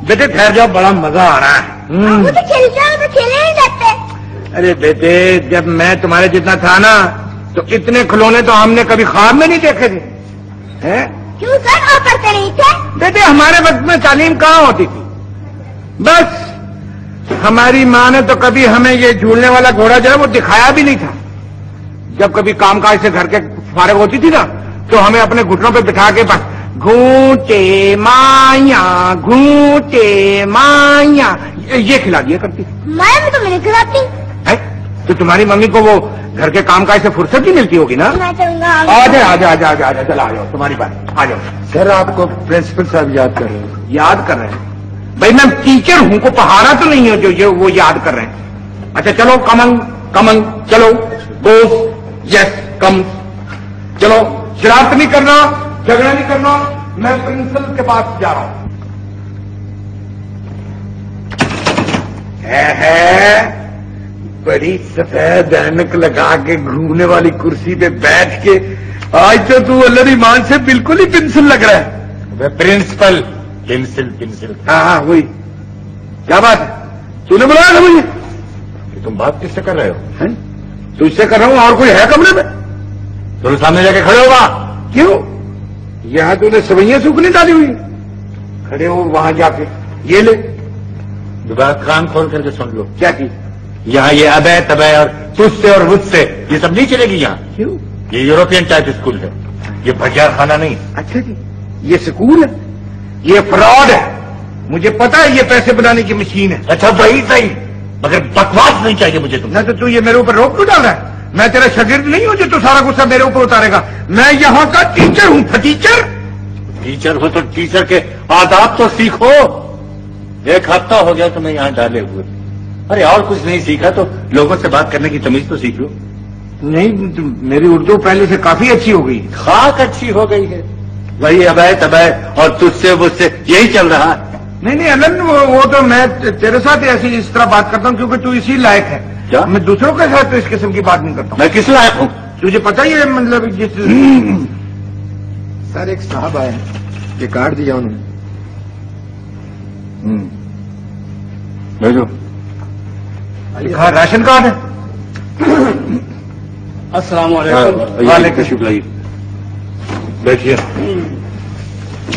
بیٹے ٹھہر جاؤ، بڑا مزہ آ رہا ہے. وہ تو کھیلے نہیں جاتے. ارے بیٹے جب میں تمہارے جتنا تھا نا تو اتنے کھلونے تو ہم نے کبھی خواب میں نہیں دیکھے تھے. کیوں سر اور پڑھتے نہیں تھے؟ بیٹے ہمارے وقت میں تعلیم کہاں ہوتی تھی. بس ہماری ماں نے تو کبھی ہمیں یہ جھولنے والا گھوڑا جو ہے وہ دکھایا بھی نہیں تھا. جب کبھی کام کاج سے گھر کے فارغ ہوتی تھی نا تو ہمیں اپنے گھٹنوں پہ بٹھا کے بس گھونٹے مائیا گھونٹے مائیا یہ کھلا دیا کرتی. میں تو نہیں کھلاتی. تو تمہاری ممی کو وہ گھر کے کام کاج سے فرصت ہی ملتی ہوگی نا. میں چلوں گا. آجا چلا آ جاؤ، تمہاری بات آ جاؤ. سر آپ کو پرنسپل صاحب یاد کر رہے ہیں. یاد کر رہے ہیں؟ بھائی میں ٹیچر ہوں، کو پہاڑا تو نہیں ہوں جو وہ یاد کر رہے ہیں. اچھا چلو کمن چلو گوز یس کم. چلو شرارت نہیں کرنا، جھگڑا نہیں کرنا. میں پرنسپل کے پاس جا رہا ہوں. ہے بڑی سفید اینک لگا کے گھومنے والی کرسی پہ بیٹھ کے آج تو اللہ ایمان سے بالکل ہی پنسل لگ رہا ہے. Principal pencil. ہاں وہی. کیا بات ہے؟ تو نے بلایا تھا مجھے؟ تم بات کس سے کر رہے ہو؟ تو اس سے کر رہا ہوں. اور کوئی ہے کمرے میں؟ تو سامنے جا کے کھڑے ہوگا. کیوں؟ یہاں تو نے سوئیاں سوکھنے ڈالی ہوئی. کھڑے ہو وہاں جا کے. یہ لے دوبارہ کان کھول کر کے سن لو. کیا کی؟ یہاں یہ ابے تبے اور تجھ سے اور مجھ سے یہ سب نہیں چلے گی یہاں. کیوں؟ یہ یورپین ٹائپ اسکول ہے، یہ بھٹیار خانہ نہیں. اچھا جی یہ سکول ہے، یہ فراڈ ہے. مجھے پتا ہے یہ پیسے بنانے کی مشین ہے. اچھا وہی صحیح، مگر بکواس نہیں چاہیے مجھے. تم نہ تو یہ میرے اوپر روک کیوں ڈال رہا ہے؟ میں تیرا شاگرد نہیں ہوں جو تو سارا غصہ میرے اوپر اتارے گا. میں یہاں کا ٹیچر ہوں. ٹیچر ہو تو ٹیچر کے آداب تو سیکھو. 1 ہفتہ ہو گیا تمہیں یہاں ڈالے ہوئے. ارے اور کچھ نہیں سیکھا تو لوگوں سے بات کرنے کی تمیز تو سیکھ لو. نہیں میری اردو پہلے سے کافی اچھی ہو گئی. خاک اچھی ہو گئی ہے. وہی ابے تبے اور تجھ سے مجھ سے یہی چل رہا ہے. نہیں الن وہ تو میں تیرے ساتھ ایسی اس طرح بات کرتا ہوں کیونکہ تو اسی لائق ہے. کیا؟ میں دوسروں کے ساتھ اس قسم کی بات نہیں کرتا ہوں. میں کس لائق ہوں؟ تجھے پتا ہی ہے مطلب جس سر ایک صاحب آئے یہ کارڈ دیا انہوں نے. بھیجو. لکھا راشن کارڈ ہے. السلام علیکم. وعلیکم شکریہ. بیٹھیے.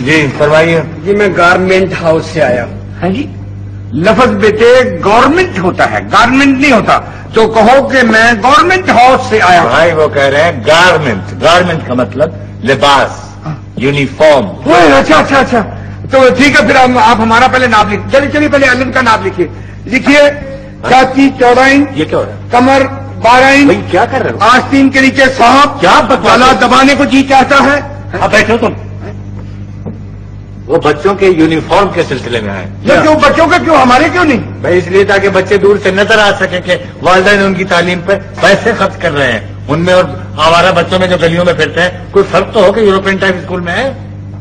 جی فرمائیے. جی میں گارمنٹ ہاؤس سے آیا ہوں. ہاں جی لفظ بیٹے گورنمنٹ ہوتا ہے، گارمنٹ نہیں ہوتا. تو کہو کہ میں گورنمنٹ ہاؤس سے آیا ہوں. بھائی وہ کہہ رہے ہیں گارمنٹ کا مطلب لباس، یونیفارم. اچھا تو ٹھیک ہے پھر آپ ہمارا پہلے نام لکھ. چلیے پہلے علم کا نام لکھیے. چھاتی 14 انچ، یہ کیا ہو رہا ہے؟ کمر 12 انچ. بھائی کیا کر رہے ہو؟ آستین کے نیچے سانپ. کیا گلا دبانے کو جی چاہتا ہے. اب بیٹھو تم. وہ بچوں کے یونیفارم کے سلسلے میں آئے. کیوں بچوں کا کیوں ہمارے کیوں نہیں؟ بھائی اس لیے تاکہ بچے دور سے نظر آ سکیں کہ والدین ان کی تعلیم پہ پیسے خرچ کر رہے ہیں. ان میں اور آوارہ بچوں میں جو گلیوں میں پھرتے ہیں کوئی فرق تو ہو کہ یورپین ٹائپ اسکول میں ہے.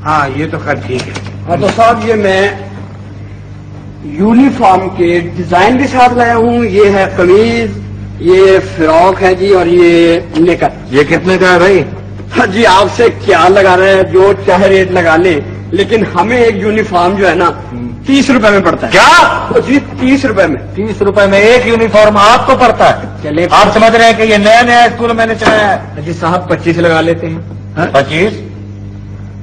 ہاں یہ تو خیر ٹھیک ہے. ہاں تو صاحب یہ میں یونیفارم کے ڈیزائن بھی ساتھ لایا ہوں. یہ ہے قمیض، یہ فراک ہے جی، اور یہ نیکر. یہ کتنے کا ہے بھائی؟ جی آپ سے کیا لگا رہے ہیں، جو چاہے ریٹ لگا لیں، لیکن ہمیں ایک یونیفارم جو ہے نا 30 روپے میں پڑتا ہے. کیا جی 30 روپے میں. 30 روپے میں ایک یونیفارم آپ کو پڑتا ہے؟ چلے آپ سمجھ رہے ہیں کہ یہ نیا اسکول میں نے چلایا ہے؟ جی صاحب 25 لگا لیتے ہیں. 25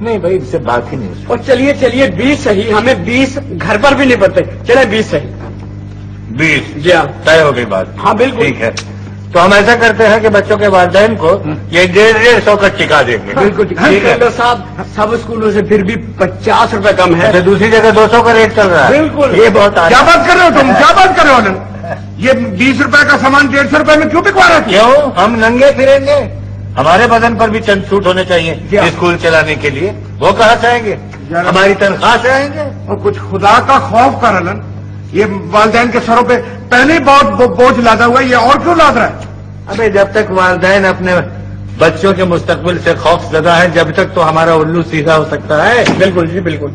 نہیں بھائی اس سے بات ہی نہیں. اور چلیے 20 صحیح. ہمیں 20 گھر پر بھی نہیں پڑتے. چلے 20 صحیح. 20 جی ہاں طے ہو گئی بات. ہاں بالکل ٹھیک ہے. تو ہم ایسا کرتے ہیں کہ بچوں کے والدین کو یہ 150 کا ٹکا دیں گے. بالکل ٹھیک ہے. صاحب سب اسکولوں سے پھر بھی 50 روپے کم ہے. دوسری جگہ 200 کا ریٹ چل رہا ہے. بالکل. یہ بہت کیا بات کر رہے ہو تم؟ کیا بات کر رہے ہو؟ یہ 20 روپے کا سامان 150 روپے میں کیوں بکوا رہے تھے؟ کیوں؟ ہم ننگے پھریں گے؟ ہمارے بدن پر بھی چند سوٹ ہونے چاہیے اسکول چلانے کے لیے. وہ کہاں سے آئیں گے؟ ہماری تنخواہ سے آئیں گے. اور کچھ خدا کا خوف کر لن. یہ والدین کے سروں پہ پہلے ہی بہت بوجھ لادا ہوا ہے، یہ اور کیوں لاد رہا ہے؟ ابھی جب تک والدین اپنے بچوں کے مستقبل سے خوف زدہ ہیں جب تک تو ہمارا الو سیدھا ہو سکتا ہے. بالکل جی بالکل.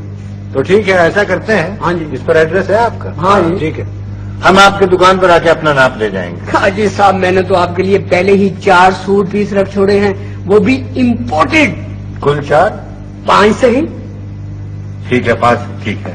تو ٹھیک ہے ایسا کرتے ہیں. ہاں جی. اس پر ایڈریس ہے آپ کا؟ ہاں جی. ٹھیک ہے ہم آپ کی دکان پر آ کے اپنا ناپ لے جائیں گے. ہاں جی صاحب میں نے تو آپ کے لیے پہلے ہی 4 سوٹ پیس رکھ چھوڑے ہیں، وہ بھی امپورٹڈ. کل 4؟ 5 صحیح. ٹھیک ہے 5 ٹھیک ہے.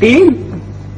3?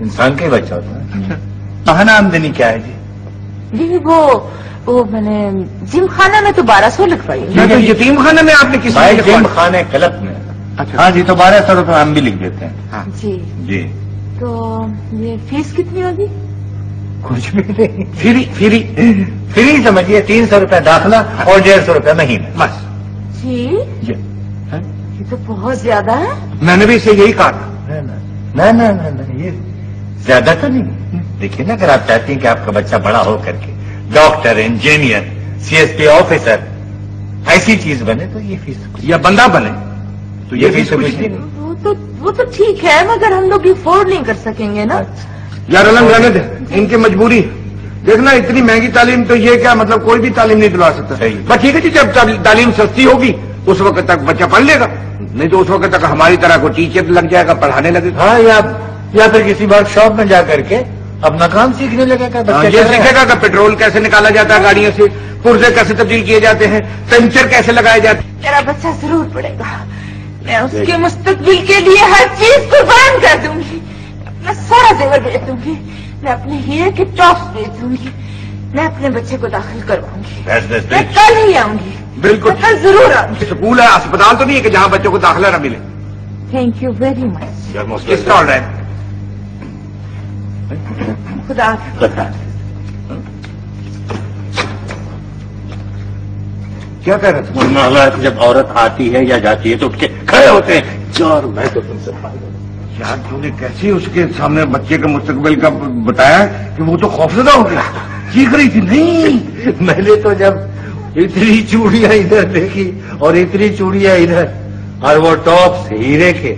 انسان کا ہی بچہ ہوتا ہے. ماہانہ آمدنی کیا ہے جی؟ جی وہ میں نے جم خانہ میں تو 1200 لکھوائی. تو یتیم خانہ میں آپ نے کس بھائی جم خانے کلب میں. ہاں جی، تو 1200 روپے ہم بھی لکھ دیتے ہیں. جی جی تو یہ فیس کتنی ہوگی؟ کچھ بھی نہیں، فری سمجھیے. 300 روپے داخلہ اور 150 روپے مہینہ بس. جی یہ تو بہت زیادہ ہے. میں نے بھی اسے یہی کہا تھا. نہ یہ زیادہ تو نہیں. دیکھیے نا، اگر آپ چاہتی ہیں کہ آپ کا بچہ بڑا ہو کر کے ڈاکٹر، انجینئر، CSP آفیسر ایسی چیز بنے تو یہ فیس، یا بندہ بنے تو یہ فیس کچھ نہیں. وہ تو ٹھیک ہے، مگر ہم لوگ افورڈ نہیں کر سکیں گے نا. یار الگ رہنے دے، ان کی مجبوری. دیکھنا اتنی مہنگی تعلیم تو یہ کیا مطلب کوئی بھی تعلیم نہیں دلوا سکتا. بس ٹھیک ہے جی، جب تعلیم سستی ہوگی اس وقت تک بچہ پڑھ لے گا، نہیں تو اس وقت تک ہماری طرح کو ٹیچر لگ جائے گا، پڑھانے لگے گا. ہاں، یا پھر کسی ورک شاپ میں جا کر کے اپنا کام سیکھنے لگے گا. یہ سیکھے گا کہ پیٹرول کیسے نکالا جاتا ہے گاڑیوں سے، پرزے کیسے تبدیل کیے جاتے ہیں، پنچر کیسے لگائے جاتے ہیں. میرا بچہ ضرور پڑھے گا. میں اس کے مستقبل کے لیے ہر چیز قربان کر دوں گی. اپنا سارا زیور بیچ دوں گی. میں اپنے ہیرے کے ٹاپس بیچ دوں گی. میں اپنے بچے کو داخل کرواؤں گی. میں کل ہی آؤں گی. بالکل کل ضرور آؤں گی. اسکول ہے، اسپتال تو نہیں ہے کہ جہاں بچوں کو داخلہ نہ ملے. تھینک یو ویری مچ. کس کا آرڈر ہے؟ خدا حافظ. کیا کہہ رہے تھے؟ حالات جب عورت آتی ہے یا جاتی ہے تو اٹھ کے کھڑے ہوتے ہیں. اور میں تو تم سے یار تو نے کیسے اس کے سامنے بچے کے مستقبل کا بتایا کہ وہ تو خوفزدہ ہو گیا، چیخ رہی تھی. نہیں، میں نے تو جب اتنی چوڑیاں ادھر دیکھی اور اتنی چوڑیاں ادھر اور وہ ٹاپس ہیرے کے،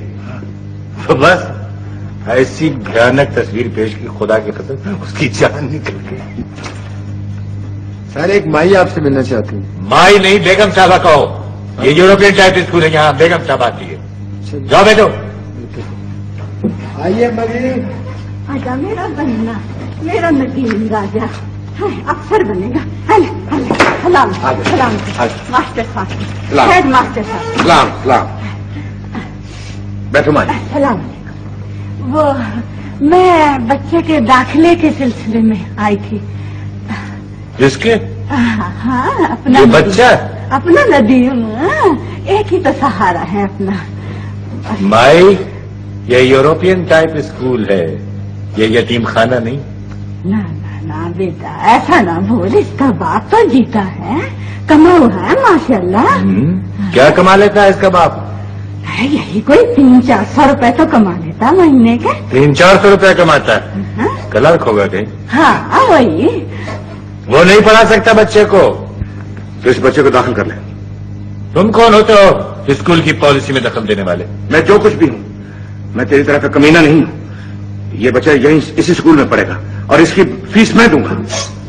تو بس ایسی بھیانک تصویر پیش کی، خدا کی قسم اس کی جان نکل گئی. سر ایک مائی آپ سے ملنا چاہتی ہوں. مائی نہیں، بیگم صاحبہ کہو. یہ یورپین ٹائپ اسکول ہے، یہاں بیگم صاحب آتی ہے. جاؤ بیٹھو. آئیے مریم. آجا میرا بننا، میرا ندیم راجا افسر بنے گا. سلام سلام ماسٹر صاحب، ہیڈ ماسٹر صاحب. سلام سلام. بیٹھو مائی. السلام علیکم. وہ میں بچے کے داخلے کے سلسلے میں آئی تھی. جس کے ہاں اپنا یہ بچہ اپنا ندیم ایک ہی تو سہارا ہے اپنا. مائی، یہ یورپین ٹائپ اسکول ہے، یہ یتیم خانہ نہیں. نہ بیٹا ایسا نہ بول. اس کا باپ تو جیتا ہے، کماؤ ہے ماشاء اللہ. کیا کما لیتا ہے اس کا باپ؟ یہی کوئی 300-400 روپے تو کما لیتا مہینے کے. 300-400 روپے کماتا ہے؟ کلرک ہوگا کہیں؟ ہاں وہی. وہ نہیں پڑھا سکتا بچے کو تو اس بچے کو داخل کر لیں. تم کون ہوتے ہو اسکول کی پالیسی میں دخل دینے والے؟ میں جو کچھ بھی ہوں، میں تیری طرح کا کمینہ نہیں ہوں. یہ بچہ یہیں اسی اسکول میں پڑھے گا اور اس کی فیس میں دوں گا.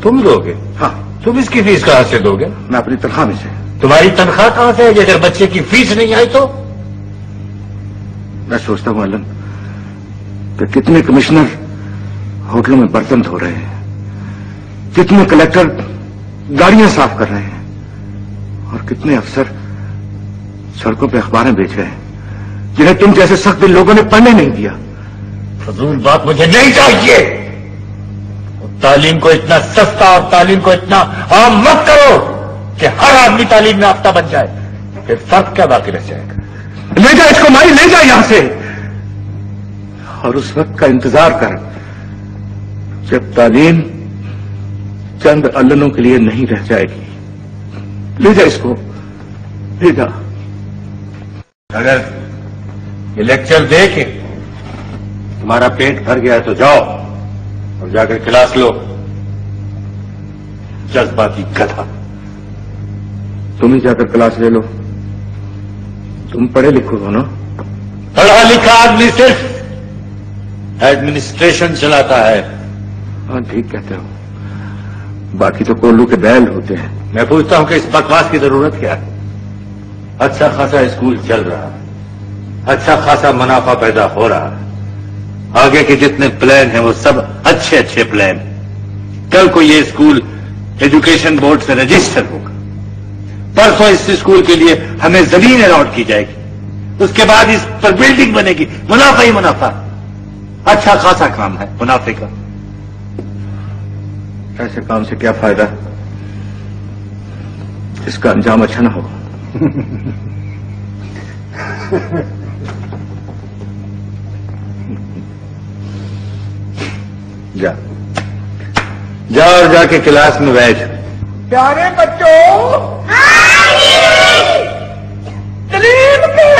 تم دو گے؟ ہاں. تم اس کی فیس کہاں سے دو گے؟ میں اپنی تنخواہ میں سے. تمہاری تنخواہ کہاں سے ہے اگر بچے کی فیس نہیں آئی تو؟ میں سوچتا ہوں علم کہ کتنے کمشنر ہوٹلوں میں برتن دھو رہے ہیں، کتنے کلیکٹر گاڑیاں صاف کر رہے ہیں، اور کتنے افسر سڑکوں پہ اخباریں بیچ رہے ہیں جنہیں تم جیسے سخت دل لوگوں نے پڑھنے نہیں دیا. فضول بات مجھے نہیں چاہیے. تعلیم کو اتنا سستا اور تعلیم کو اتنا عام مت کرو کہ ہر آدمی تعلیم میں یافتہ بن جائے. پھر فرق کیا باقی رہ جائے گا؟ لے جا اس کو مائی، لے جا یہاں سے، اور اس وقت کا انتظار کر جب تعلیم چند علنوں کے لیے نہیں رہ جائے گی. لے جا اس کو، لے جا. اگر یہ لیکچر دے کے تمہارا پیٹ بھر گیا تو جاؤ اور جا کر کلاس لو. جذباتی گدھا. تم ہی جا کر کلاس لے لو، تم پڑھے لکھو ہو نا. پڑھا لکھا آدمی صرف ایڈمنسٹریشن چلاتا ہے. ہاں ٹھیک کہتے ہو، باقی تو کولو کے بیل ہوتے ہیں. میں پوچھتا ہوں کہ اس بکواس کی ضرورت کیا ہے؟ اچھا خاصا اسکول چل رہا ہے، اچھا خاصا منافع پیدا ہو رہا ہے، آگے کے جتنے پلان ہیں وہ سب اچھے اچھے پلان. کل کو یہ اسکول ایجوکیشن بورڈ سے رجسٹر ہوگا، پرسوں اس اسکول کے لیے ہمیں زمین الاٹ کی جائے گی، اس کے بعد اس پر بلڈنگ بنے گی، منافع ہی منافع. اچھا خاصا کام ہے منافع کا. ایسے کام سے کیا فائدہ اس کا انجام اچھا نہ ہو. جا جا اور جا کے کلاس میں بیٹھ. پیارے بچوں، تعلیم کے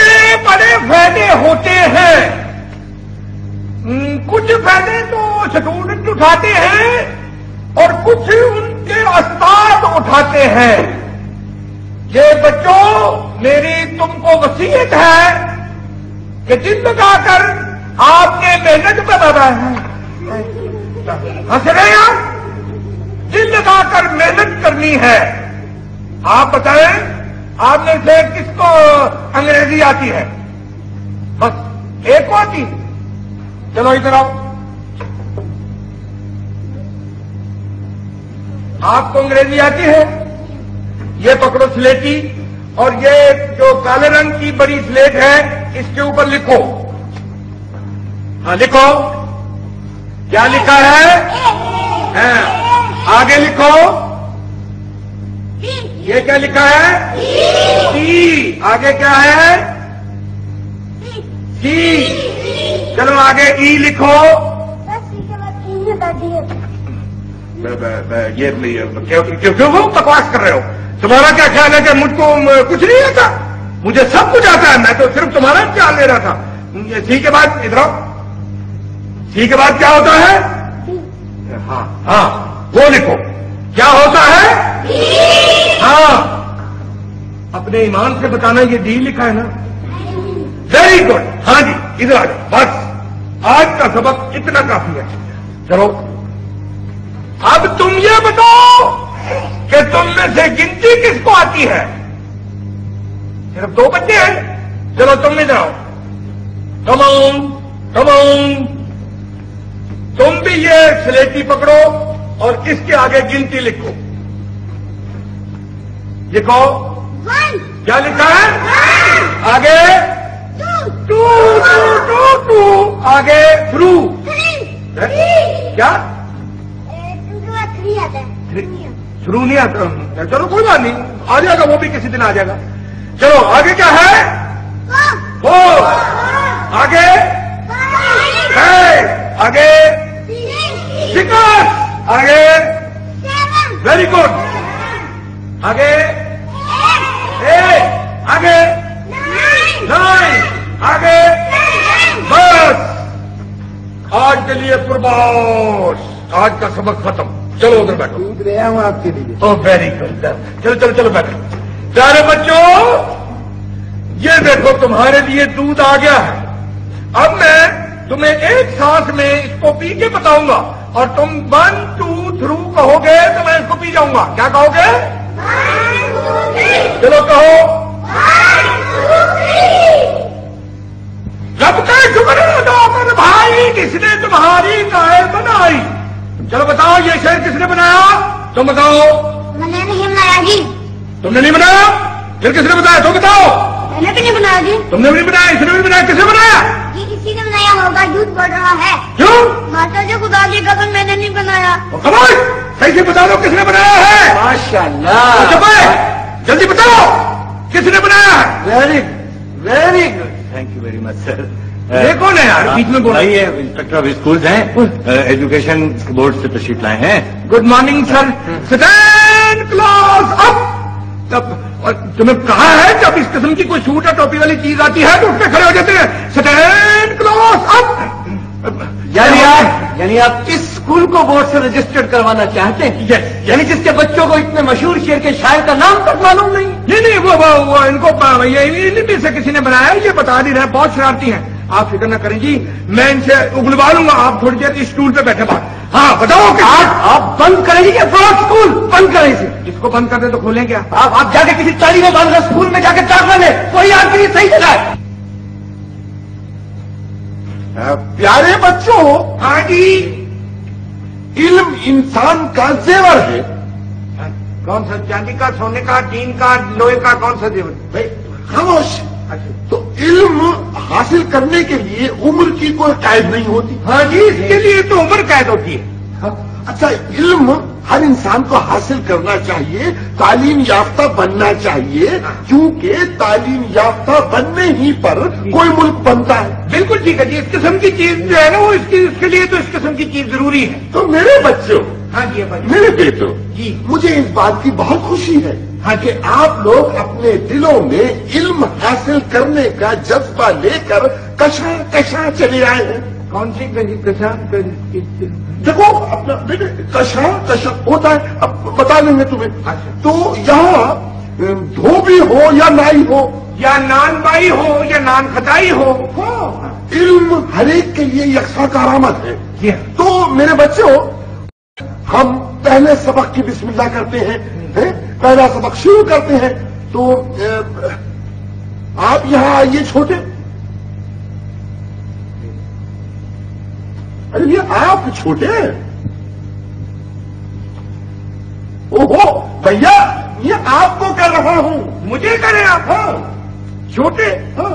بڑے فائدے ہوتے ہیں. کچھ فائدے تو اسٹوڈنٹ اٹھاتے ہیں اور کچھ ان کے استاد اٹھاتے ہیں. یہ بچوں، میری تم کو وصیت ہے کہ دل لگا کر آپ نے محنت کرنا ہے. ہنس رہے ہیں آپ؟ دل لگا کر محنت کرنی ہے. آپ بتائیں، آپ میں سے کس کو انگریزی آتی ہے؟ بس ایک کو آتی. چلو ادھر آؤ. آپ کو انگریزی آتی ہے؟ یہ پکڑو سلیٹی، اور یہ جو کالے رنگ کی بڑی سلیٹ ہے اس کے اوپر لکھو. ہاں لکھو. کیا لکھا ہے؟ آگے لکھو. یہ کیا لکھا ہے؟ سی. آگے کیا ہے؟ سی. چلو آگے ای لکھو. یہ کیوں بکواس کر رہے ہو؟ تمہارا کیا خیال ہے کہ مجھ کو کچھ نہیں آتا؟ مجھے سب کچھ آتا ہے. میں تو صرف تمہارا خیال لے رہا تھا. سی کے بعد ادھر آؤ. سی کے بعد کیا ہوتا ہے؟ ہاں ہاں وہ لکھو. کیا ہوتا ہے؟ ہاں. اپنے ایمان سے بتانا یہ ڈی لکھا ہے نا؟ Very good. ہاں جی ادھر آ جاؤ. بس آج کا سبق اتنا کافی ہے. چلو اب تم یہ بتاؤ کہ تم میں سے گنتی کس کو آتی ہے؟ صرف 2 بچے ہیں. چلو تم ادھر آؤ. کم آن کم آن. تم بھی یہ سلیٹی پکڑو اور اس کے آگے گنتی لکھو. لکھو. کیا لکھا ہے؟ آگے 2. آگے تھرو. کیا تھرو نہیں آتا؟ چلو کوئی بات نہیں، آ جائے گا وہ بھی کسی دن آ جائے گا. چلو آگے کیا ہے؟ آگے آگے 6. آگے ویری گڈ. آگے 8. آگے 9. آگے بس. آج کے لیے قربان. آج کا سبق ختم. چلو ادھر بیٹھو. دودھ رہا ہوں آپ کے لیے. او ویری گڈ. چلو چلو چلو بیٹھو. پیارے بچوں، یہ دیکھو تمہارے لیے دودھ آ گیا ہے. اب میں تمہیں ایک سانس میں اس کو پی کے بتاؤں گا اور تم 1 2 3 کہو گے تو میں اس کو پی جاؤں گا. کیا کہو گے؟ چلو کہو. رب کا شکر ادا کر بھائی، کس نے تمہاری کائے بنائی. چلو بتاؤ یہ شہر کس نے بنایا؟ تم بتاؤ. میں نے نہیں بنایا جی. تم نے نہیں بنایا؟ پھر کس نے بتایا؟ تم بتاؤ. میں نے بھی نہیں بنایا جی. تم نے بھی نہیں بنایا، اس نے بھی بنایا. کس نے بنایا؟ جی کسی نے بنایا ہوگا، جھوٹ بول رہا ہے. کیوں؟ ماتا جی خدا کی قسم میں نے نہیں بنایا. خبر صحیح سے بتا دو کس نے بنایا ہے. ماشاء اللہ. چپ ہے، جلدی بتاؤ کس نے بنایا ہے. Very good very good. Thank you very much sir. یہ کون ہے یار بیچ میں بول رہا ہے؟ یہ انسپیکٹر آف اسکولز ہیں، ایجوکیشن بورڈ سے تشریف لائے ہیں. Good morning sir. Stand class up. تمہیں کہا ہے جب اس قسم کی کوئی سوٹ اور ٹوپی والی چیز آتی ہے تو اس پہ کھڑے ہو جاتے ہیں. اسٹینڈ کلاس اپ. یعنی آپ کس اسکول کو بورڈ سے رجسٹرڈ کروانا چاہتے ہیں؟ Yes. یعنی جس کے بچوں کو اتنے مشہور شعر کے شاعر کا نام تک معلوم نہیں؟ نہیں وہ ان کو یہ سے کسی نے بنایا ہے، یہ بتا نہیں رہے. بہت شرارتی ہیں. آپ فکر نہ کریں جی، میں ان سے اگلوا لوں گا. آپ تھوڑی دیر اس اسٹول پہ بیٹھے بات. ہاں بتاؤ کہ آپ بند کریں گے یہ پورا اسکول بند کریں اسے. جس کو بند کر دیں تو کھولیں کیا؟ آپ جا کے کسی تعلیم باندھا اسکول میں جا کے داخلہ لیں، وہی آپ کے لیے صحیح جگہ ہے. پیارے بچوں، ہاں جی. علم انسان کا زیور ہے. کون سا؟ چاندی کا، سونے کا، ٹین کا، لوہے کا؟ کون سا زیور؟ بھائی خاموش. تو علم حاصل کرنے کے لیے عمر کی کوئی قید نہیں ہوتی. ہاں جی، اس کے لیے تو عمر قید ہوتی ہے. اچھا، علم ہر انسان کو حاصل کرنا چاہیے، تعلیم یافتہ بننا چاہیے، کیونکہ تعلیم یافتہ بننے ہی پر کوئی ملک بنتا ہے. بالکل ٹھیک ہے جی. اس قسم کی چیز جو ہے نا وہ اس کے لیے تو اس قسم کی چیز ضروری ہے. تو میرے بچوں، ہاں جی بھائی، میرے بیٹوں، جی مجھے اس بات کی بہت خوشی ہے ہاں کہ آپ لوگ اپنے دلوں میں علم حاصل کرنے کا جذبہ لے کر کشاں کشاں چلے آئے ہیں. کون سی کسان دیکھو اپنا بیٹے، کشاں کشاں ہوتا ہے، اب بتا دیں گے تمہیں. تو یہاں دھوبی ہو یا نائی ہو، یا نان بائی ہو یا نان خدائی ہو، علم ہر ایک کے لیے یکساں کارآمد ہے. جی تو میرے بچوں، ہم پہلے سبق کی بسم اللہ کرتے ہیں، پہلا سبق شروع کرتے ہیں. تو آپ یہاں آئیے چھوٹے. ارے یہ آپ چھوٹے ہیں. اوہو بھیا، یہ آپ کو کہہ رہا ہوں. مجھے کریں آپ؟ ہاں چھوٹے؟ ہاں.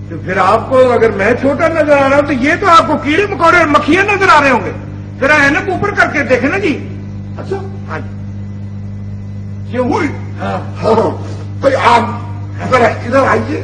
تو پھر آپ کو اگر میں چھوٹا نظر آ رہا ہوں تو یہ تو آپ کو کیڑے مکوڑے اور مکھیاں نظر آ رہے ہوں گے. ذرا اینک اوپر کر کے دیکھیں نا جی. اچھا ہاں جی. یہ ہوئی. ہاں ہاں بھائی، آپ ذرا ادھر آئیے.